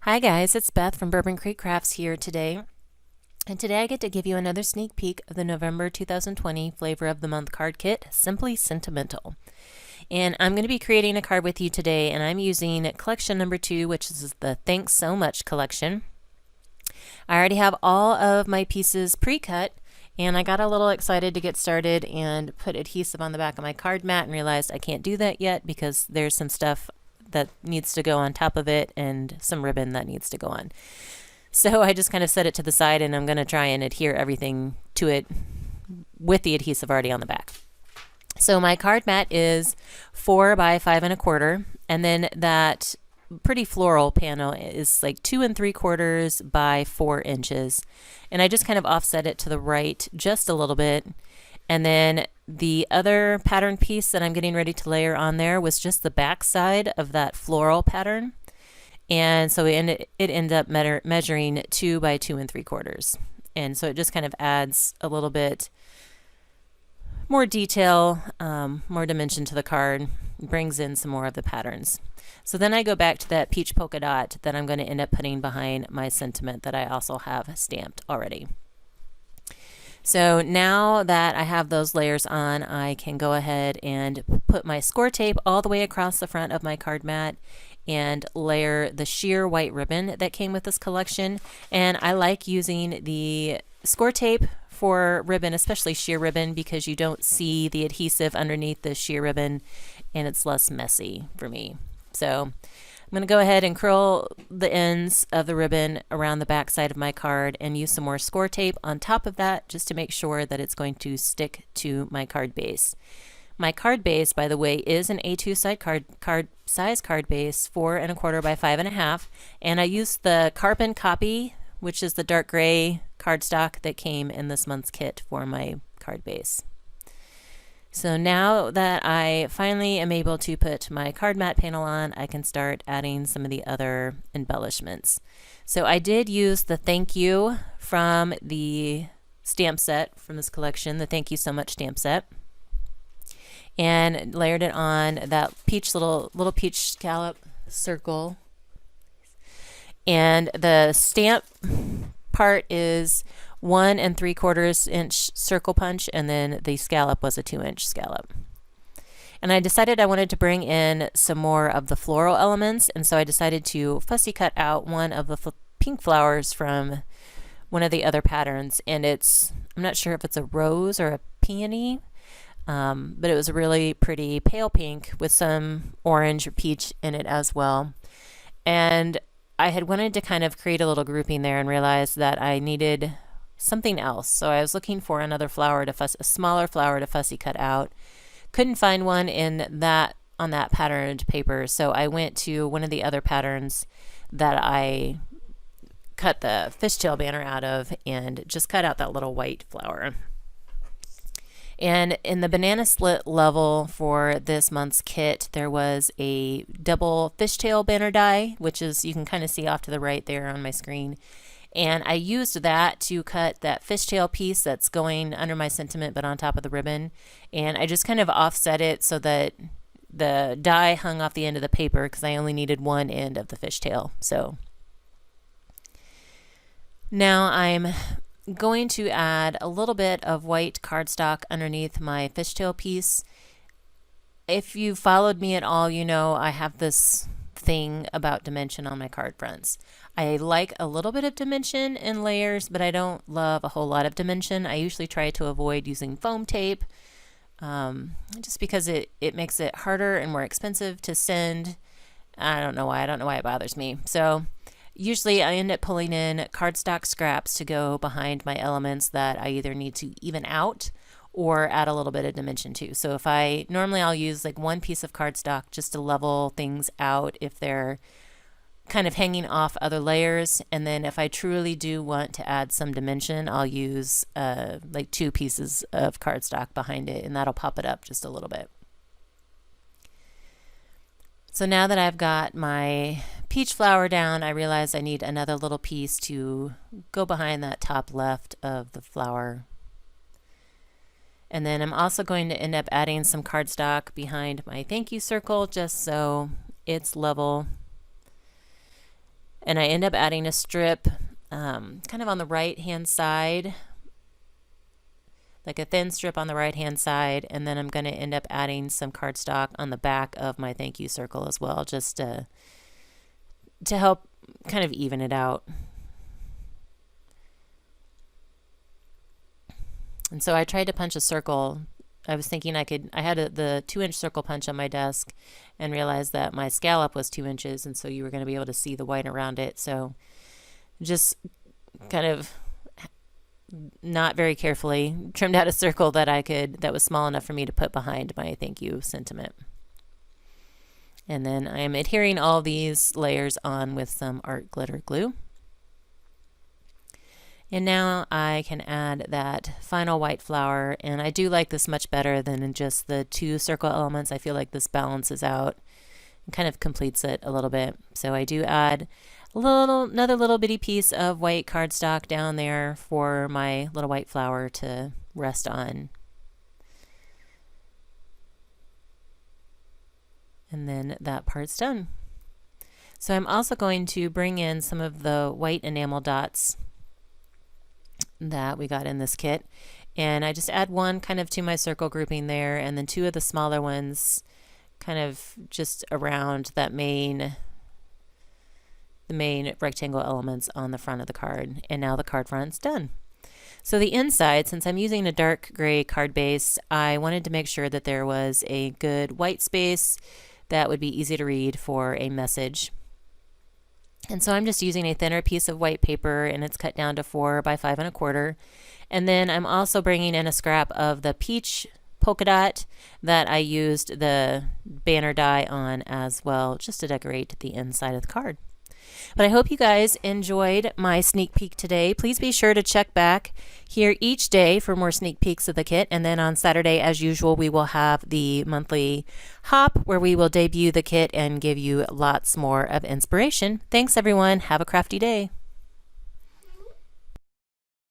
Hi guys, it's Beth from Bourbon Creek Crafts here today. And today I get to give you another sneak peek of the November 2020 Flavor of the Month card kit, Simply Sentimental. And I'm going to be creating a card with you today, and I'm using collection number 2, which is the Thanks So Much collection. I already have all of my pieces pre-cut, and I got a little excited to get started and put adhesive on the back of my card mat and realized I can't do that yet because there's some stuff that needs to go on top of it and some ribbon that needs to go on. So I just kind of set it to the side, and I'm going to try and adhere everything to it with the adhesive already on the back. So my card mat is 4 by 5 1/4, and then that pretty floral panel is like 2 3/4 by 4 inches. And I just kind of offset it to the right just a little bit. And then the other pattern piece that I'm getting ready to layer on there was just the back side of that floral pattern. And so it ended up measuring 2 by 2 3/4. And so it just kind of adds a little bit more detail, more dimension to the card, brings in some more of the patterns. So then I go back to that peach polka dot that I'm going to end up putting behind my sentiment that I also have stamped already. So now that I have those layers on, I can go ahead and put my score tape all the way across the front of my card mat and layer the sheer white ribbon that came with this collection. And I like using the score tape for ribbon, especially sheer ribbon, because you don't see the adhesive underneath the sheer ribbon and it's less messy for me. So I'm going to go ahead and curl the ends of the ribbon around the back side of my card and use some more score tape on top of that just to make sure that it's going to stick to my card base. My card base, by the way, is an A2 size card base, 4 1/4 by 5 1/2, and I used the carbon copy, which is the dark gray cardstock that came in this month's kit for my card base. So now that I finally am able to put my card mat panel on, I can start adding some of the other embellishments. So I did use the thank you from the stamp set from this collection, the Thank You So Much stamp set, and layered it on that peach little peach scallop circle. And the stamp part is 1 3/4 inch circle punch, and then the scallop was a 2-inch scallop. And I decided I wanted to bring in some more of the floral elements, and so I decided to fussy cut out one of the pink flowers from one of the other patterns, and I'm not sure if it's a rose or a peony, but it was a really pretty pale pink with some orange or peach in it as well. And I had wanted to kind of create a little grouping there and realized that I needed something else. So I was looking for another flower a smaller flower to fussy cut out. Couldn't find one on that patterned paper, so I went to one of the other patterns that I cut the fishtail banner out of and just cut out that little white flower. And in the banana slit level for this month's kit, there was a double fishtail banner die, which is, you can kind of see off to the right there on my screen. And I used that to cut that fishtail piece that's going under my sentiment but on top of the ribbon. And I just kind of offset it so that the die hung off the end of the paper because I only needed one end of the fishtail. So now I'm going to add a little bit of white cardstock underneath my fishtail piece. If you followed me at all, you know I have this thing about dimension on my card fronts. I like a little bit of dimension in layers, but I don't love a whole lot of dimension. I usually try to avoid using foam tape just because it makes it harder and more expensive to send. I don't know why it bothers me. So usually I end up pulling in cardstock scraps to go behind my elements that I either need to even out or add a little bit of dimension to. So normally I'll use like one piece of cardstock just to level things out if they're kind of hanging off other layers. And then if I truly do want to add some dimension, I'll use like 2 pieces of cardstock behind it, and that'll pop it up just a little bit. So now that I've got my peach flower down, I realize I need another little piece to go behind that top left of the flower. And then I'm also going to end up adding some cardstock behind my thank you circle just so it's level. And I end up adding a strip kind of on the right hand side, like a thin strip on the right hand side, and then I'm going to end up adding some cardstock on the back of my thank you circle as well, just to help kind of even it out. And so I tried to punch a circle. I was thinking I had the 2-inch circle punch on my desk and realized that my scallop was 2 inches, and so you were going to be able to see the white around it. So just kind of not very carefully trimmed out a circle that was small enough for me to put behind my thank you sentiment. And then I am adhering all these layers on with some art glitter glue. And now I can add that final white flower, and I do like this much better than just the 2 circle elements. I feel like this balances out and kind of completes it a little bit. So I do add another little bitty piece of white cardstock down there for my little white flower to rest on. And then that part's done. So I'm also going to bring in some of the white enamel dots that we got in this kit, and I just add one kind of to my circle grouping there, and then 2 of the smaller ones kind of just around the main rectangle elements on the front of the card. And now the card front's done. So the inside, since I'm using a dark gray card base, I wanted to make sure that there was a good white space that would be easy to read for a message. And so I'm just using a thinner piece of white paper, and it's cut down to 4 by 5 1/4. And then I'm also bringing in a scrap of the peach polka dot that I used the banner die on as well, just to decorate the inside of the card. But I hope you guys enjoyed my sneak peek today. Please be sure to check back here each day for more sneak peeks of the kit. And then on Saturday, as usual, we will have the monthly hop where we will debut the kit and give you lots more of inspiration. Thanks, everyone. Have a crafty day.